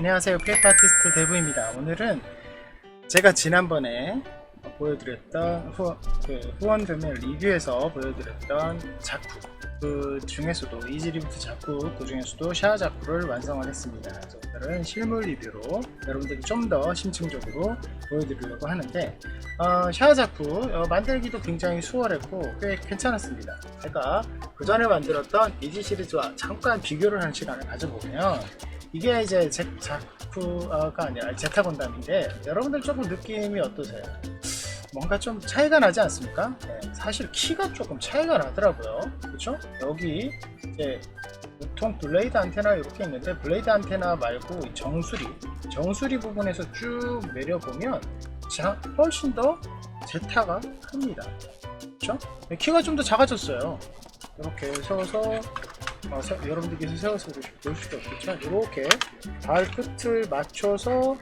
안녕하세요, 페이퍼 아티스트 대부입니다. 오늘은 제가 지난번에 보여드렸던 후원금의 리뷰에서 보여드렸던 자쿠, 그 중에서도 이지리부트 자쿠, 그 중에서도 샤아 자쿠를 완성을 했습니다. 그래서 오늘은 실물 리뷰로 여러분들이 좀 더 심층적으로 보여드리려고 하는데, 샤아 자쿠 만들기도 굉장히 수월했고 꽤 괜찮았습니다. 제가 그 전에 만들었던 이지 시리즈와 잠깐 비교를 하는 시간을 가져보면, 이게 이제 자쿠가 아니라 제타 건담인데, 여러분들 조금 느낌이 어떠세요? 뭔가 좀 차이가 나지 않습니까? 네, 사실 키가 조금 차이가 나더라고요. 그렇죠? 여기 이제 보통 블레이드 안테나 이렇게 있는데, 블레이드 안테나 말고 정수리 부분에서 쭉 내려보면 훨씬 더 제타가 큽니다. 그렇죠? 키가 좀 더 작아졌어요. 이렇게 세워서 여러분들께서 세워서 볼 수도 없겠죠. 이렇게 발끝을 맞춰서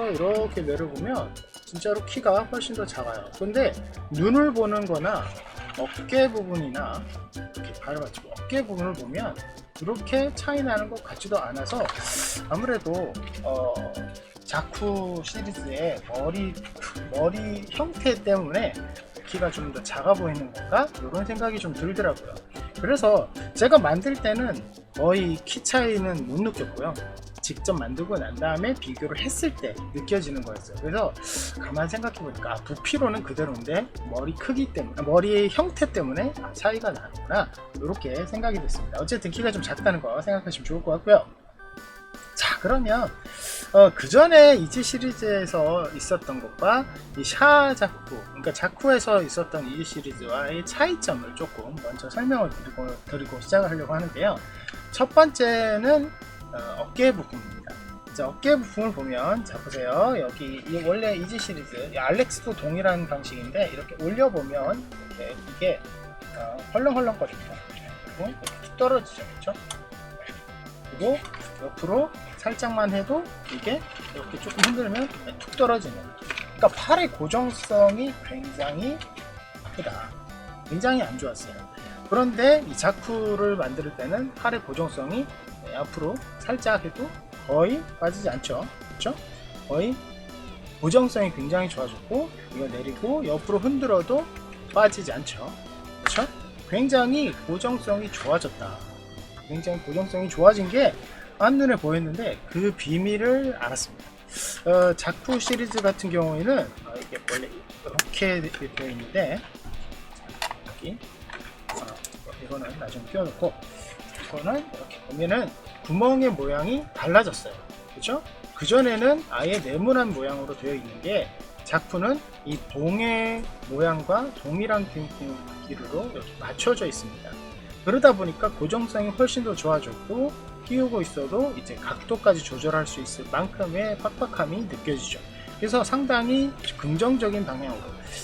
이렇게 내려보면 진짜로 키가 훨씬 더 작아요. 근데 눈을 보는 거나 어깨 부분이나 이렇게 발을 맞추고 어깨 부분을 보면 그렇게 차이 나는 것 같지도 않아서, 아무래도 자쿠 시리즈의 머리 형태 때문에 키가 좀 더 작아 보이는 건가? 이런 생각이 좀 들더라고요. 그래서 제가 만들 때는 거의 키 차이는 못 느꼈고요. 직접 만들고 난 다음에 비교를 했을 때 느껴지는 거였어요. 그래서 가만 생각해 보니까 부피로는 그대로인데 머리 크기 때문에, 머리의 형태 때문에 차이가 나는구나, 이렇게 생각이 됐습니다. 어쨌든 키가 좀 작다는 거 생각하시면 좋을 것 같고요. 자, 그러면 그 전에 이지 시리즈에서 있었던 것과 이 샤아 자쿠, 그러니까 자쿠에서 있었던 이지 시리즈와의 차이점을 조금 먼저 설명을 드리고 시작을 하려고 하는데요. 첫 번째는 어깨 부분입니다. 자, 어깨 부분을 보면, 자 보세요. 여기 원래 이지 시리즈 알렉스도 동일한 방식인데, 이렇게 올려보면 이게 헐렁헐렁거립니다. 그리고 이렇게 툭 떨어지죠, 그렇죠? 그리고 옆으로 살짝만 해도 이게 이렇게 조금 흔들면 툭 떨어지는, 그러니까 팔의 고정성이 굉장히 나쁘다, 굉장히 안 좋았어요. 그런데 이 자쿠를 만들 때는 팔의 고정성이 앞으로 살짝 해도 거의 빠지지 않죠, 그렇죠? 거의 고정성이 굉장히 좋아졌고, 이거 내리고 옆으로 흔들어도 빠지지 않죠, 그렇죠? 굉장히 고정성이 좋아졌다. 굉장히 고정성이 좋아진 게 한눈에 보였는데, 그 비밀을 알았습니다. 자쿠 시리즈 같은 경우에는 이게 원래 이렇게 되어 있는데, 여기 이거는 나중에 끼워놓고, 이거는 이렇게 보면은 구멍의 모양이 달라졌어요. 그렇죠? 그전에는 아예 네모난 모양으로 되어 있는 게, 자쿠는 이 동의 모양과 동일한 길이로 이렇게 맞춰져 있습니다. 그러다 보니까 고정성이 훨씬 더 좋아졌고, 끼우고 있어도 이제 각도까지 조절할 수 있을 만큼의 팍팍함이 느껴지죠. 그래서 상당히 긍정적인 방향으로,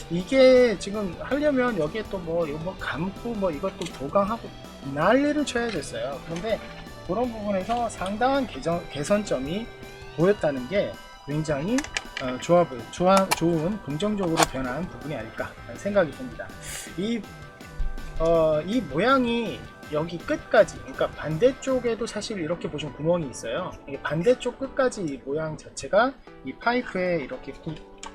이게 지금 하려면 여기에 또 이거 감고 이것도 보강하고 난리를 쳐야 됐어요. 그런데 그런 부분에서 상당한 개선점이 보였다는 게 굉장히 좋은 긍정적으로 변한 부분이 아닐까 생각이 듭니다. 이 모양이 여기 끝까지, 그러니까 반대쪽에도 사실 이렇게 보시면 구멍이 있어요. 이게 반대쪽 끝까지 이 모양 자체가 이 파이프에 이렇게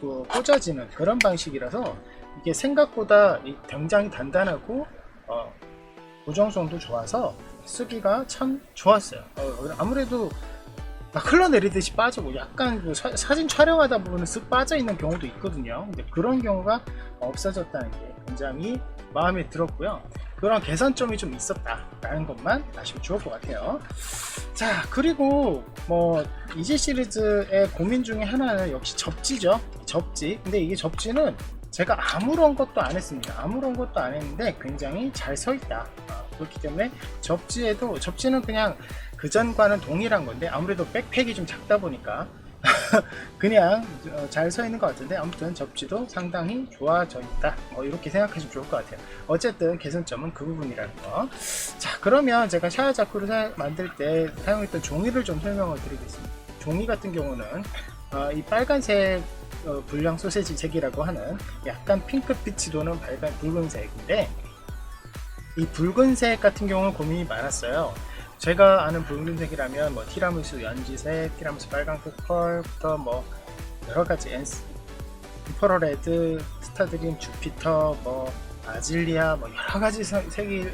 꽂아지는 그런 방식이라서, 이게 생각보다 굉장히 단단하고 고정성도 좋아서 쓰기가 참 좋았어요. 아무래도 막 흘러내리듯이 빠지고, 약간 사진 촬영하다 보면 쓱 빠져 있는 경우도 있거든요. 근데 그런 경우가 없어졌다는 게 굉장히 마음에 들었고요. 그런 개선점이 좀 있었다라는 것만 아시면 좋을 것 같아요. 자, 그리고 이지 시리즈의 고민 중에 하나는 역시 접지죠. 접지. 근데 이게 접지는 제가 아무런 것도 안 했습니다. 아무런 것도 안 했는데 굉장히 잘 서 있다. 그렇기 때문에 접지는 그냥 그전과는 동일한 건데, 아무래도 백팩이 좀 작다 보니까 그냥 잘 서 있는 것 같은데, 아무튼 접지도 상당히 좋아져 있다, 이렇게 생각하시면 좋을 것 같아요. 어쨌든 개선점은 그 부분이라는 거. 자, 그러면 제가 샤아 자쿠를 만들 때 사용했던 종이를 좀 설명을 드리겠습니다. 종이 같은 경우는 이 빨간색 불량 소세지 색이라고 하는, 약간 핑크빛이 도는 붉은색인데, 이 붉은색 같은 경우는 고민이 많았어요. 제가 아는 붉은색이라면 뭐 티라미수 연지색, 티라미수 빨간색 펄부터 뭐 여러가지 인퍼러레드, 스타드림, 주피터, 뭐 아질리아, 뭐 여러가지 색을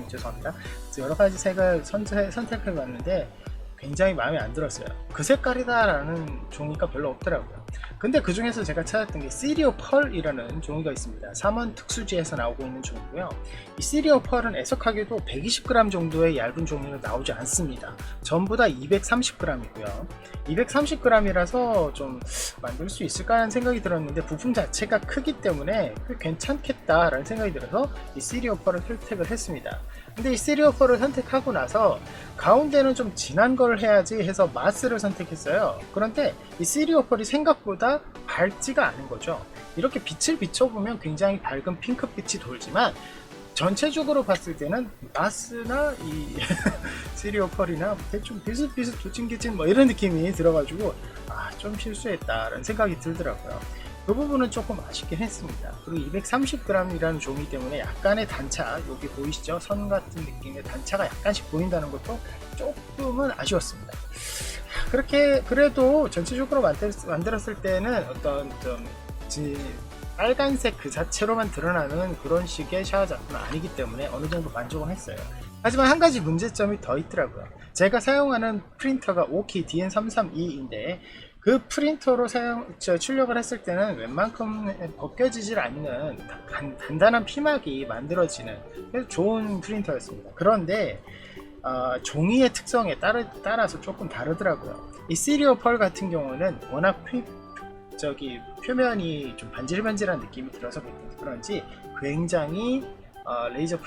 죄송합니다. 여러가지 색을 선택해 봤는데 굉장히 마음에 안 들었어요. 그 색깔이다 라는 종이가 별로 없더라고요. 근데 그 중에서 제가 찾았던 게 시리오 펄이라는 종이가 있습니다. 3원 특수지에서 나오고 있는 종이고요. 이 시리오 펄은 애석하게도 120g 정도의 얇은 종이가 나오지 않습니다. 전부 다 230g이고요. 230g이라서 좀 만들 수 있을까 하는 생각이 들었는데 부품 자체가 크기 때문에 괜찮겠다 라는 생각이 들어서 이 시리오 펄을 선택을 했습니다. 근데 이 시리오 펄을 선택하고 나서 가운데는 좀 진한 걸 해야지 해서 마스를 선택했어요. 그런데 이 시리오 펄이 생각보다 밝지가 않은 거죠. 이렇게 빛을 비춰보면 굉장히 밝은 핑크빛이 돌지만 전체적으로 봤을 때는 마스나 이 시리오 펄이나 대충 비슷비슷 도찐개찐 뭐 이런 느낌이 들어가지고 좀 실수했다라는 생각이 들더라고요. 그 부분은 조금 아쉽긴 했습니다. 그리고 230g이라는 종이 때문에 약간의 단차, 여기 보이시죠? 선 같은 느낌의 단차가 약간씩 보인다는 것도 조금은 아쉬웠습니다. 그렇게 그래도 전체적으로 만들었을 때는 어떤 좀 빨간색 그 자체로만 드러나는 그런 식의 샤워 작품은 아니기 때문에 어느 정도 만족은 했어요. 하지만 한 가지 문제점이 더 있더라고요. 제가 사용하는 프린터가 오키 DN332인데 그 프린터로 출력을 했을 때는 웬만큼 벗겨지질 않는 단단한 피막이 만들어지는 좋은 프린터였습니다. 그런데 종이의 특성에 따라서 조금 다르더라고요. 이 시리오 펄 같은 경우는 워낙 표면이 좀 반질반질한 느낌이 들어서 그런지 굉장히 레이저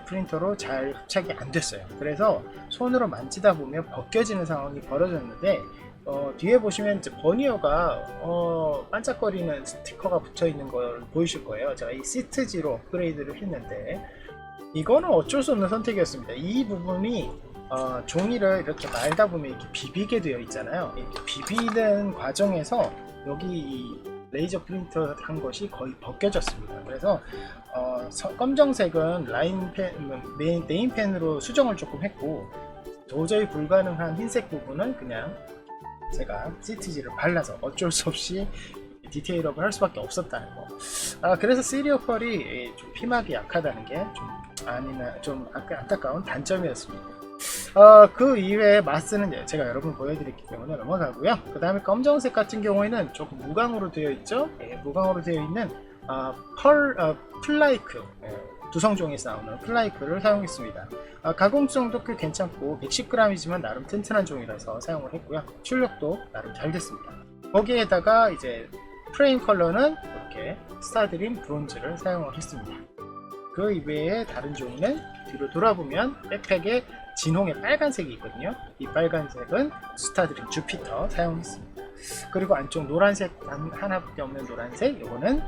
프린터로 잘 흡착이 안 됐어요. 그래서 손으로 만지다 보면 벗겨지는 상황이 벌어졌는데 뒤에 보시면 이제 버니어가 반짝거리는 스티커가 붙어 있는 걸 보이실 거예요. 제가 이 시트지로 업그레이드를 했는데 이거는 어쩔 수 없는 선택이었습니다. 이 부분이 종이를 이렇게 말다 보면 이렇게 비비게 되어 있잖아요. 이렇게 비비는 과정에서 여기 이 레이저 프린터 한 것이 거의 벗겨졌습니다. 그래서 검정색은 네임펜으로 수정을 조금 했고 도저히 불가능한 흰색 부분은 그냥 제가 시트지를 발라서 어쩔 수 없이 디테일업을 할 수밖에 없었다는 거. 그래서 시리오 펄이 좀 피막이 약하다는 게 좀 안타까운 단점이었습니다. 그 이외에 마스는 제가 여러분 보여드렸기 때문에 넘어가고요. 그 다음에 검정색 같은 경우에는 조금 무광으로 되어 있죠. 무광으로 되어 있는 플라이크, 두성종에서 나오는 플라이크를 사용했습니다. 가공성도 꽤 괜찮고 110g이지만 나름 튼튼한 종이라서 사용을 했고요. 출력도 나름 잘 됐습니다. 거기에다가 이제 프레임 컬러는 이렇게 스타드림 브론즈를 사용을 했습니다. 그 이외에 다른 종이는 뒤로 돌아보면 백팩에 진홍의 빨간색이 있거든요. 이 빨간색은 스타드림 주피터 사용했습니다. 그리고 안쪽 노란색 하나밖에 없는 노란색, 이거는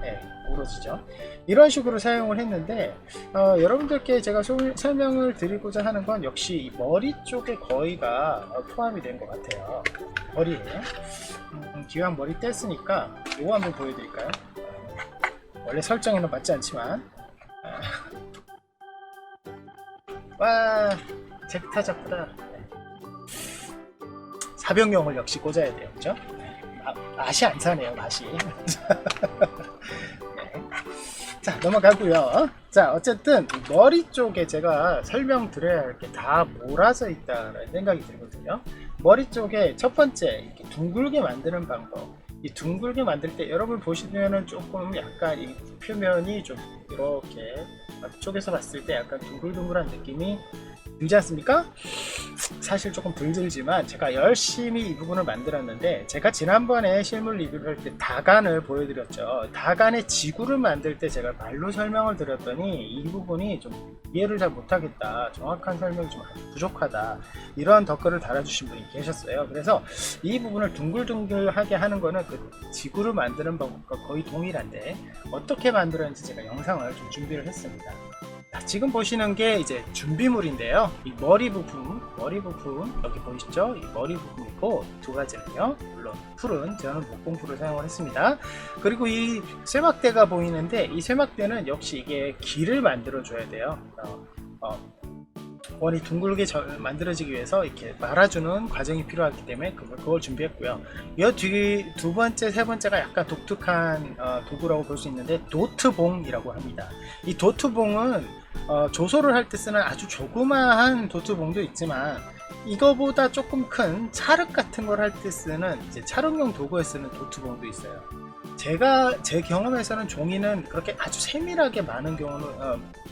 오로지죠. 이런 식으로 사용을 했는데 여러분들께 제가 설명을 드리고자 하는 건 역시 이 머리 쪽에 거의가 포함이 된 것 같아요. 머리에 기왕 머리 뗐으니까 이거 한번 보여드릴까요? 원래 설정에는 맞지 않지만 와 잭타작보다 사병용을 역시 꽂아야 돼요, 그죠? 맛이 안 사네요, 맛이. 네. 자, 넘어가고요. 자, 어쨌든 머리 쪽에 제가 설명드려야 할 게 다 몰아서 있다는 생각이 들거든요. 머리 쪽에 첫 번째 이렇게 둥글게 만드는 방법. 이 둥글게 만들 때 여러분 보시면은 조금 약간 이 표면이 좀 이렇게 앞쪽에서 봤을 때 약간 둥글둥글한 느낌이 들지 않습니까? 사실 조금 덜 들지만 제가 열심히 이 부분을 만들었는데, 제가 지난번에 실물 리뷰를 할 때 다간을 보여드렸죠. 다간의 지구를 만들 때 제가 말로 설명을 드렸더니 이 부분이 좀 이해를 잘 못하겠다, 정확한 설명이 좀 부족하다, 이런 댓글을 달아주신 분이 계셨어요. 그래서 이 부분을 둥글둥글하게 하는 거는 그 지구를 만드는 방법과 거의 동일한데 어떻게 만들었는지 제가 영상을 좀 준비를 했습니다. 자, 지금 보시는 게 이제 준비물인데요. 이 머리 부분 여기 보이시죠? 이 머리 부분이고 두 가지는요. 물론 풀은 저는 목공풀을 사용을 했습니다. 그리고 이 쇠막대가 보이는데 이 쇠막대는 역시 이게 길을 만들어 줘야 돼요. 원이 둥글게 만들어지기 위해서 이렇게 말아주는 과정이 필요하기 때문에 그걸 준비했고요. 이 뒤 두 번째, 세 번째가 약간 독특한 도구라고 볼 수 있는데 도트봉이라고 합니다. 이 도트봉은 조소를 할 때 쓰는 아주 조그마한 도트봉도 있지만 이거보다 조금 큰 찰흙 같은 걸 할 때 쓰는 이제 찰흙용 도구에 쓰는 도트봉도 있어요. 제 경험에서는 종이는 그렇게 아주 세밀하게 많은 경우는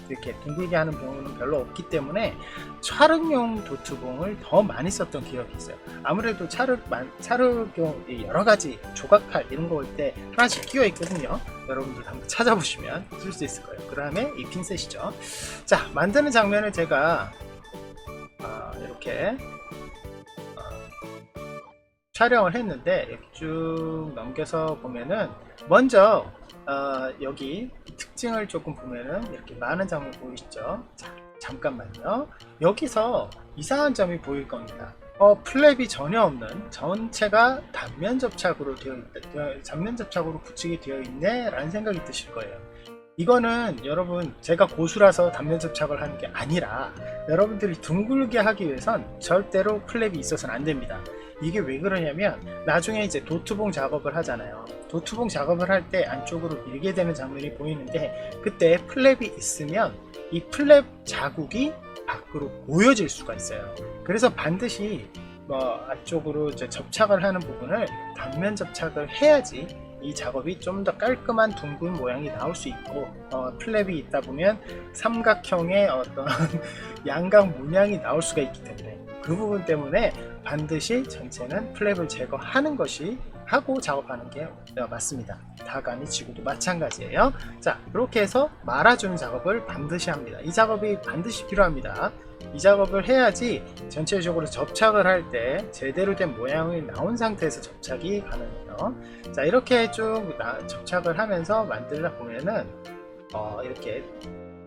이렇게 둥글게 하는 경우는 별로 없기 때문에 촬영용 도트봉을 더 많이 썼던 기억이 있어요. 아무래도 촬영용 여러 가지 조각칼 이런 거 올 때 하나씩 끼어 있거든요. 여러분들 한번 찾아보시면 쓸 수 있을 거예요. 그 다음에 이 핀셋이죠. 자, 만드는 장면을 제가 이렇게 촬영을 했는데 이렇게 쭉 넘겨서 보면은 먼저 여기 특징을 조금 보면은 이렇게 많은 장면 보이시죠? 자, 잠깐만요. 여기서 이상한 점이 보일 겁니다. 플랩이 전혀 없는 전체가 단면 접착으로 단면 접착으로 붙이게 되어 있네 라는 생각이 드실 거예요. 이거는 여러분 제가 고수라서 단면 접착을 하는 게 아니라 여러분들이 둥글게 하기 위해선 절대로 플랩이 있어서는 안 됩니다. 이게 왜 그러냐면 나중에 이제 도트봉 작업을 하잖아요. 도트봉 작업을 할 때 안쪽으로 밀게 되는 장면이 보이는데 그때 플랩이 있으면 이 플랩 자국이 밖으로 보여질 수가 있어요. 그래서 반드시 안쪽으로 이제 접착을 하는 부분을 단면 접착을 해야지 이 작업이 좀 더 깔끔한 둥근 모양이 나올 수 있고 플랩이 있다 보면 삼각형의 어떤 양각 문양이 나올 수가 있기 때문에 그 부분 때문에 반드시 전체는 플랩을 제거하는 것이 하고 작업하는 게 맞습니다. 다간이 지구도 마찬가지예요. 자, 이렇게 해서 말아주는 작업을 반드시 합니다. 이 작업이 반드시 필요합니다. 이 작업을 해야지 전체적으로 접착을 할 때 제대로 된 모양이 나온 상태에서 접착이 가능해요. 자, 이렇게 쭉 접착을 하면서 만들다 보면은 이렇게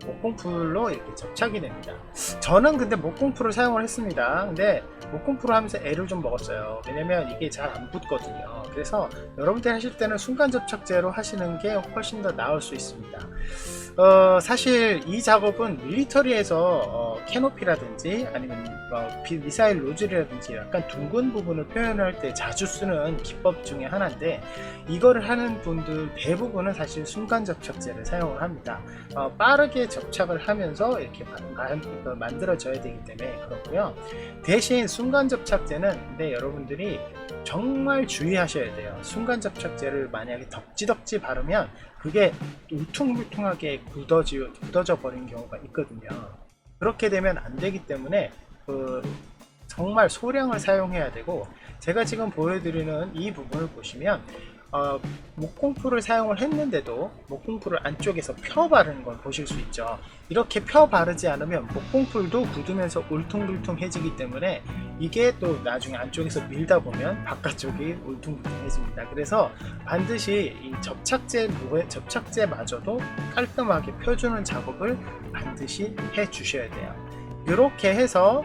목공풀로 이렇게 접착이 됩니다. 저는 근데 목공풀을 사용을 했습니다. 근데 목공풀을 하면서 애를 좀 먹었어요. 왜냐면 이게 잘 안 붙거든요. 그래서 여러분들 하실 때는 순간 접착제로 하시는 게 훨씬 더 나을 수 있습니다. 사실 이 작업은 밀리터리에서 캐노피라든지 아니면 미사일 노즐이라든지 약간 둥근 부분을 표현할 때 자주 쓰는 기법 중에 하나인데 이거를 하는 분들 대부분은 사실 순간 접착제를 사용을 합니다. 빠르게 접착을 하면서 이렇게 만들어져야 되기 때문에 그렇고요. 대신 순간 접착제는 근데 여러분들이 정말 주의하셔야 돼요. 순간 접착제를 만약에 덕지덕지 바르면 그게 울퉁불퉁하게 굳어져 버린 경우가 있거든요. 그렇게 되면 안 되기 때문에 정말 소량을 사용해야 되고 제가 지금 보여드리는 이 부분을 보시면 목공풀을 사용을 했는데도 목공풀을 안쪽에서 펴 바르는 걸 보실 수 있죠. 이렇게 펴 바르지 않으면 목공풀도 굳으면서 울퉁불퉁해지기 때문에 이게 또 나중에 안쪽에서 밀다 보면 바깥쪽이 울퉁불퉁해집니다. 그래서 반드시 이 접착제마저도 깔끔하게 펴주는 작업을 반드시 해 주셔야 돼요. 이렇게 해서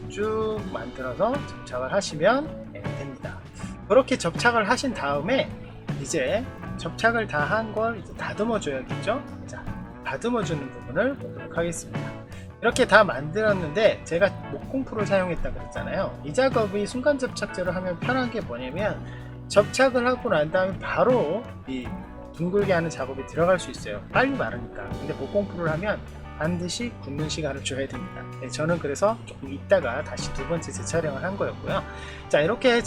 쭉 만들어서 접착을 하시면 됩니다. 그렇게 접착을 하신 다음에 이제 접착을 다 한 걸 이제 다듬어 줘야겠죠. 자, 다듬어 주는 부분을 보도록 하겠습니다. 이렇게 다 만들었는데 제가 목공풀을 사용했다 그랬잖아요. 이 작업이 순간 접착제로 하면 편한 게 뭐냐면 접착을 하고 난 다음에 바로 이 둥글게 하는 작업이 들어갈 수 있어요. 빨리 마르니까. 근데 목공풀을 하면 반드시 굳는 시간을 줘야 됩니다. 저는 그래서 조금 있다가 다시 두 번째 재촬영을 한 거였고요. 자, 이렇게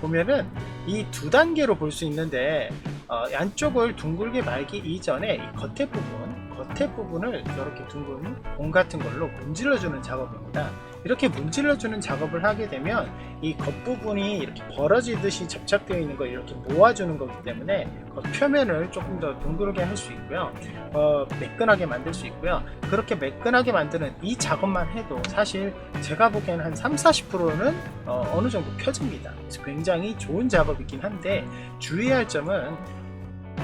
보면은 이 두 단계로 볼 수 있는데 안쪽을 둥글게 말기 이전에 이 겉에 부분을 이렇게 둥근 공 같은 걸로 문질러주는 작업입니다. 이렇게 문질러주는 작업을 하게 되면 이 겉부분이 이렇게 벌어지듯이 접착되어 있는 걸 이렇게 모아주는 거기 때문에 겉표면을 조금 더 둥글게 할 수 있고요. 매끈하게 만들 수 있고요. 그렇게 매끈하게 만드는 이 작업만 해도 사실 제가 보기에는 한 30-40%는 어느 정도 펴집니다. 굉장히 좋은 작업이긴 한데 주의할 점은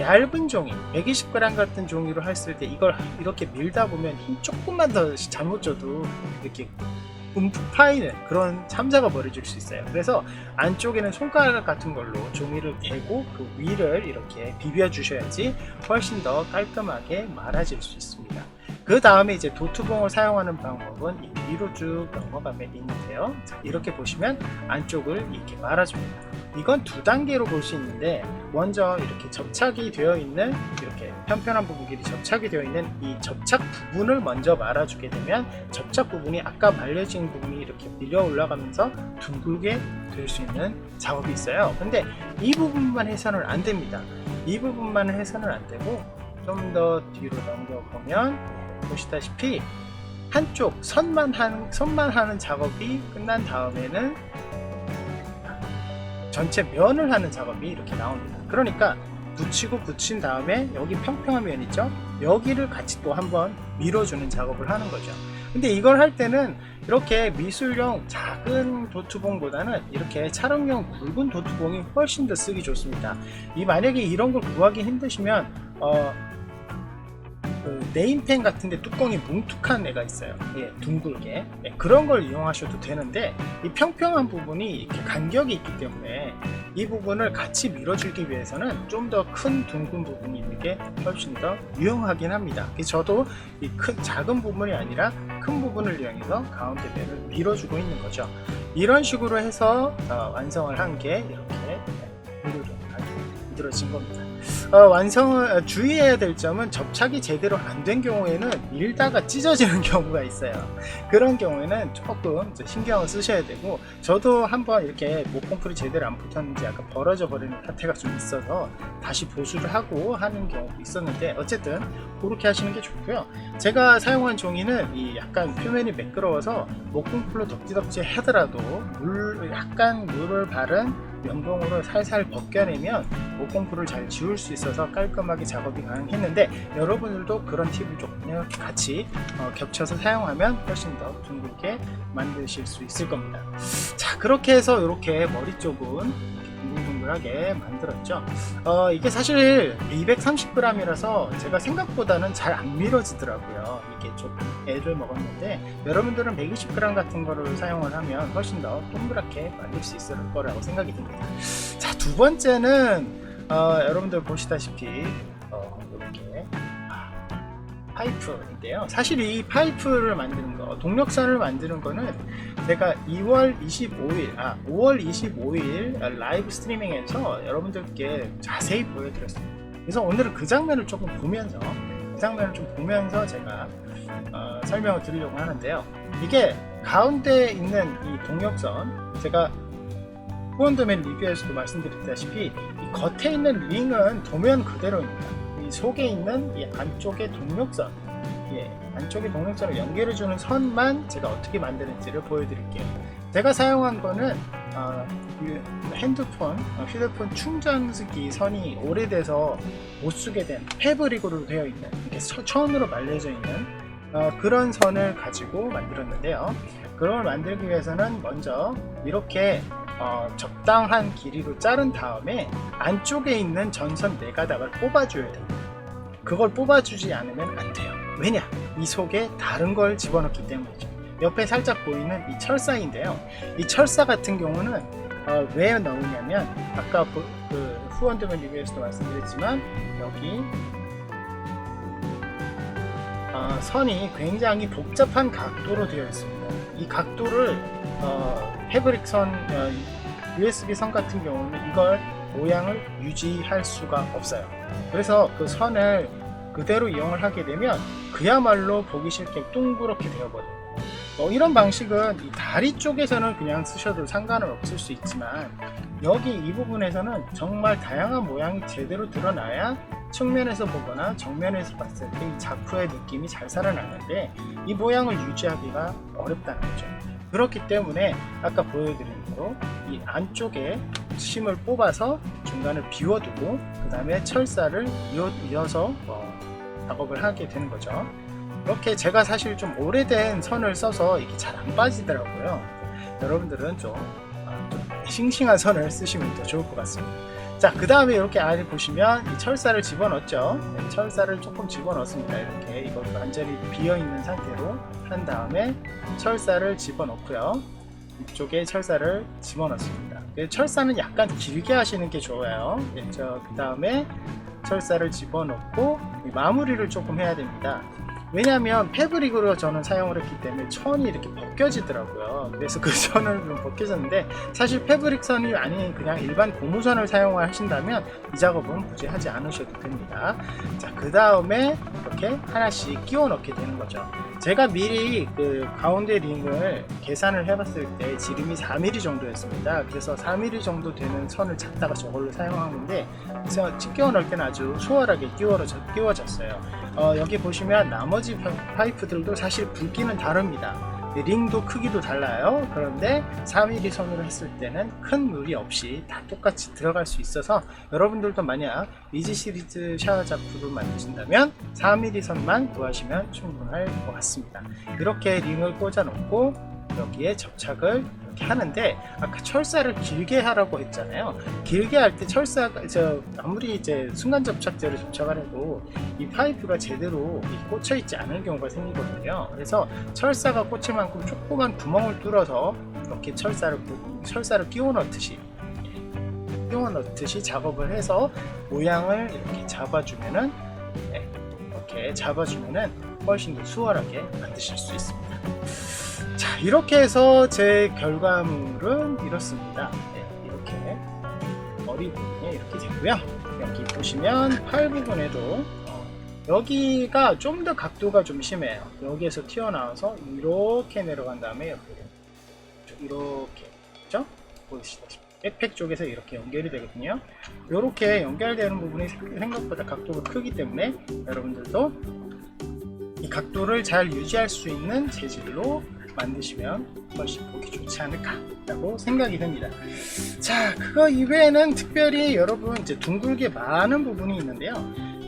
얇은 종이 120g 같은 종이로 했을 때 이걸 이렇게 밀다 보면 힘 조금만 더 잘못 줘도 이렇게 움푹 파이는 그런 참사가 벌어질 수 있어요. 그래서 안쪽에는 손가락 같은 걸로 종이를 대고 그 위를 이렇게 비벼 주셔야지 훨씬 더 깔끔하게 말아질 수 있습니다. 그 다음에 이제 도트봉을 사용하는 방법은 이 위로 쭉 넘어가면 있는데요. 자, 이렇게 보시면 안쪽을 이렇게 말아줍니다. 이건 두 단계로 볼 수 있는데, 먼저 이렇게 접착이 되어 있는, 이렇게 편편한 부분끼리 접착이 되어 있는 이 접착 부분을 먼저 말아주게 되면 접착 부분이 아까 말려진 부분이 이렇게 밀려 올라가면서 둥글게 될 수 있는 작업이 있어요. 근데 이 부분만 해서는 안 됩니다. 이 부분만 해서는 안 되고 좀 더 뒤로 넘겨보면 보시다시피 한쪽 선만 하는 작업이 끝난 다음에는 전체 면을 하는 작업이 이렇게 나옵니다. 그러니까 붙이고 붙인 다음에 여기 평평한 면 있죠? 여기를 같이 또 한번 밀어주는 작업을 하는 거죠. 근데 이걸 할 때는 이렇게 미술용 작은 도트봉보다는 이렇게 촬영용 굵은 도트봉이 훨씬 더 쓰기 좋습니다. 만약에 이런 걸 구하기 힘드시면 그 네임펜 같은데 뚜껑이 뭉툭한 애가 있어요. 예, 둥글게. 예, 그런 걸 이용하셔도 되는데, 이 평평한 부분이 이렇게 간격이 있기 때문에 이 부분을 같이 밀어주기 위해서는 좀 더 큰 둥근 부분이 있는 게 훨씬 더 유용하긴 합니다. 그래서 저도 이 작은 부분이 아니라 큰 부분을 이용해서 가운데 면을 밀어주고 있는 거죠. 이런 식으로 해서 완성을 한 게 이렇게 만들어진 겁니다. 완성을 주의해야 될 점은 접착이 제대로 안 된 경우에는 밀다가 찢어지는 경우가 있어요. 그런 경우에는 조금 신경을 쓰셔야 되고, 저도 한번 이렇게 목공풀이 제대로 안 붙었는지 약간 벌어져 버리는 사태가 좀 있어서 다시 보수를 하고 하는 경우도 있었는데, 어쨌든 그렇게 하시는 게 좋고요. 제가 사용한 종이는 이 약간 표면이 매끄러워서 목공풀로 덕지덕지 하더라도 약간 물을 바른 면봉으로 살살 벗겨내면 목공풀을 잘 지울 수 있어서 깔끔하게 작업이 가능했는데, 여러분들도 그런 팁을 조금 같이 겹쳐서 사용하면 훨씬 더 둥글게 만드실 수 있을 겁니다. 자, 그렇게 해서 이렇게 머리 쪽은 둥글둥글하게 만들었죠. 이게 사실 230g이라서 제가 생각보다는 잘 안 밀어지더라고요. 이게 조금 애를 먹었는데, 여러분들은 120g 같은 거를 사용을 하면 훨씬 더 동그랗게 만들 수 있을 거라고 생각이 듭니다. 자, 두 번째는 여러분들 보시다시피 이렇게 파이프인데요. 사실 이 파이프를 만드는 거, 동력선을 만드는 거는 제가 5월 25일 라이브 스트리밍에서 여러분들께 자세히 보여드렸습니다. 그래서 오늘은 그 장면을 조금 보면서, 제가 설명을 드리려고 하는데요. 이게 가운데 있는 이 동력선, 제가 후원도면 리뷰에서도 말씀드렸다시피 이 겉에 있는 링은 도면 그대로입니다. 이 속에 있는 이 안쪽의 동력선, 안쪽의 동력선을 연결해주는 선만 제가 어떻게 만드는지를 보여드릴게요. 제가 사용한 거는 휴대폰 충전기 선이 오래돼서 못 쓰게 된 패브릭으로 되어 있는, 이렇게 천으로 말려져 있는 그런 선을 가지고 만들었는데요. 그걸 만들기 위해서는 먼저 이렇게 적당한 길이로 자른 다음에 안쪽에 있는 전선 4가닥을 뽑아줘야 됩니다. 그걸 뽑아주지 않으면 안 돼요. 왜냐? 이 속에 다른 걸 집어넣기 때문이죠. 옆에 살짝 보이는 이 철사인데요. 이 철사 같은 경우는 왜 넣으냐면, 아까 그 후원도면 리뷰에서도 말씀드렸지만, 여기 선이 굉장히 복잡한 각도로 되어 있습니다. 이 각도를 패브릭 선, USB 선 같은 경우는 이걸 모양을 유지할 수가 없어요. 그래서 그 선을 그대로 이용을 하게 되면 그야말로 보기 싫게 둥그렇게 되어버려요. 이런 방식은 이 다리 쪽에서는 그냥 쓰셔도 상관은 없을 수 있지만, 여기 이 부분에서는 정말 다양한 모양이 제대로 드러나야 측면에서 보거나 정면에서 봤을 때 이 자쿠의 느낌이 잘 살아나는데, 이 모양을 유지하기가 어렵다는 거죠. 그렇기 때문에 아까 보여드린 대로 이 안쪽에 심을 뽑아서 중간을 비워두고 그 다음에 철사를 이어서 작업을 하게 되는 거죠. 이렇게 제가 사실 좀 오래된 선을 써서 이게 잘 안 빠지더라고요. 여러분들은 좀 싱싱한 선을 쓰시면 더 좋을 것 같습니다. 자, 그 다음에 이렇게 안에 보시면 이 철사를 집어넣었죠. 네, 철사를 조금 집어넣습니다. 이렇게 이걸 완전히 비어있는 상태로 한 다음에 철사를 집어넣고요. 이쪽에 철사를 집어넣습니다. 철사는 약간 길게 하시는 게 좋아요. 그 다음에 철사를 집어넣고 마무리를 조금 해야 됩니다. 왜냐하면 패브릭으로 저는 사용을 했기 때문에 천이 이렇게 벗겨지더라고요. 그래서 그 선을 좀 벗겨졌는데, 사실 패브릭 선이 아닌 그냥 일반 고무선을 사용하신다면 이 작업은 굳이 하지 않으셔도 됩니다. 자, 그 다음에 이렇게 하나씩 끼워 넣게 되는 거죠. 제가 미리 그 가운데 링을 계산을 해봤을 때 지름이 4mm 정도였습니다. 그래서 4mm 정도 되는 선을 찾다가 저걸로 사용한 건데, 그래서 끼워 넣을 때는 아주 수월하게 끼워졌어요. 여기 보시면 나머지 파이프들도 사실 굵기는 다릅니다. 링도 크기도 달라요. 그런데 4mm 선으로 했을 때는 큰 무리 없이 다 똑같이 들어갈 수 있어서, 여러분들도 만약 리지 시리즈 샤워 자프를 만드신다면 4mm 선만 구하시면 충분할 것 같습니다. 이렇게 링을 꽂아 놓고 여기에 접착을 이렇게 하는데, 아까 철사를 길게 하라고 했잖아요. 길게 할 때 철사가 아무리 이제 순간 접착제를 접착을 해도 이 파이프가 제대로 꽂혀 있지 않은 경우가 생기거든요. 그래서 철사가 꽂힐 만큼 조그만 구멍을 뚫어서 이렇게 철사를 끼워 넣듯이 작업을 해서 모양을 이렇게 잡아주면은, 이렇게 잡아주면은 훨씬 더 수월하게 만드실 수 있습니다. 자, 이렇게 해서 제 결과물은 이렇습니다. 이렇게 머리 부분이 이렇게 되고요. 여기 보시면 팔 부분에도 여기가 좀 더 각도가 좀 심해요. 여기에서 튀어나와서 이렇게 내려간 다음에 이렇게 그죠? 보이시다시피 백팩 쪽에서 이렇게 연결이 되거든요. 이렇게 연결되는 부분이 생각보다 각도가 크기 때문에 여러분들도 이 각도를 잘 유지할 수 있는 재질로 만드시면 훨씬 보기 좋지 않을까 라고 생각이 됩니다. 자, 그거 이외에는 특별히 여러분 이제 둥글게 마는 부분이 있는데요.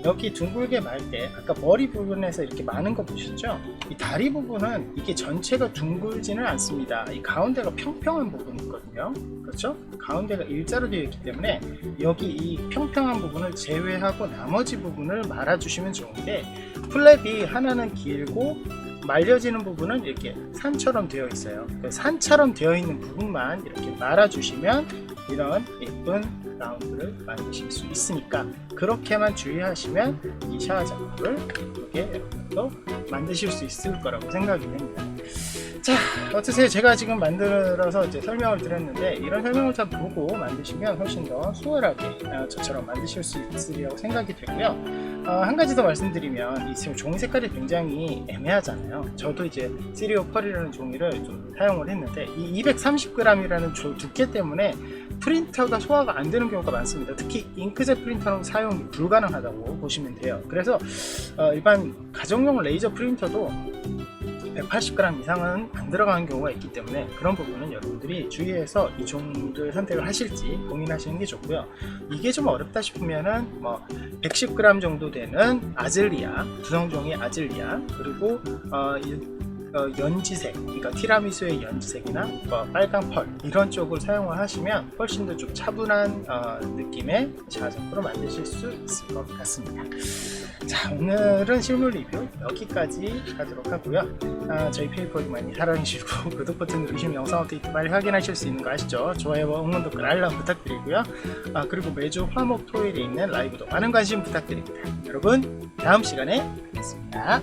여기 둥글게 말 때 아까 머리 부분에서 이렇게 마는 거 보셨죠? 이 다리 부분은 이게 전체가 둥글지는 않습니다. 이 가운데가 평평한 부분이 있거든요. 그렇죠? 가운데가 일자로 되어 있기 때문에 여기 이 평평한 부분을 제외하고 나머지 부분을 말아주시면 좋은데, 플랩이 하나는 길고 말려지는 부분은 이렇게 산처럼 되어 있어요. 산처럼 되어 있는 부분만 이렇게 말아주시면 이런 예쁜 라운드를 만드실 수 있으니까, 그렇게만 주의하시면 이 샤워 작업을 이렇게 여러분도 만드실 수 있을 거라고 생각이 됩니다. 자, 어떠세요? 제가 지금 만들어서 이제 설명을 드렸는데, 이런 설명을 잘 보고 만드시면 훨씬 더 수월하게 저처럼 만드실 수 있으리라고 생각이 되고요. 한 가지 더 말씀드리면, 이 지금 종이 색깔이 굉장히 애매하잖아요. 저도 이제 시리오 펄이라는 종이를 좀 사용을 했는데, 이 230g이라는 두께 때문에 프린터가 소화가 안 되는 경우가 많습니다. 특히 잉크젯 프린터는 사용이 불가능하다고 보시면 돼요. 그래서 일반 가정용 레이저 프린터도 180g 이상은 안 들어가는 경우가 있기 때문에, 그런 부분은 여러분들이 주의해서 이 종류를 선택을 하실지 고민하시는 게 좋고요. 이게 좀 어렵다 싶으면은 110g 정도 되는 아즐리아, 두성종이 아즐리아, 그리고 연지색, 그러니까 티라미수의 연지색이나 빨강 펄, 이런 쪽을 사용을 하시면 훨씬 더 좀 차분한 느낌의 샤워장프로 만드실 수 있을 것 같습니다. 자, 오늘은 실물 리뷰 여기까지 하도록 하고요. 저희 페이퍼 많이 사랑해주시고 구독 버튼 누르시면 영상 업데이트 빨리 확인하실 수 있는 거 아시죠? 좋아요와 응원 댓글 알람 부탁드리고요. 그리고 매주 화목 토요일에 있는 라이브도 많은 관심 부탁드립니다. 여러분, 다음 시간에 뵙겠습니다.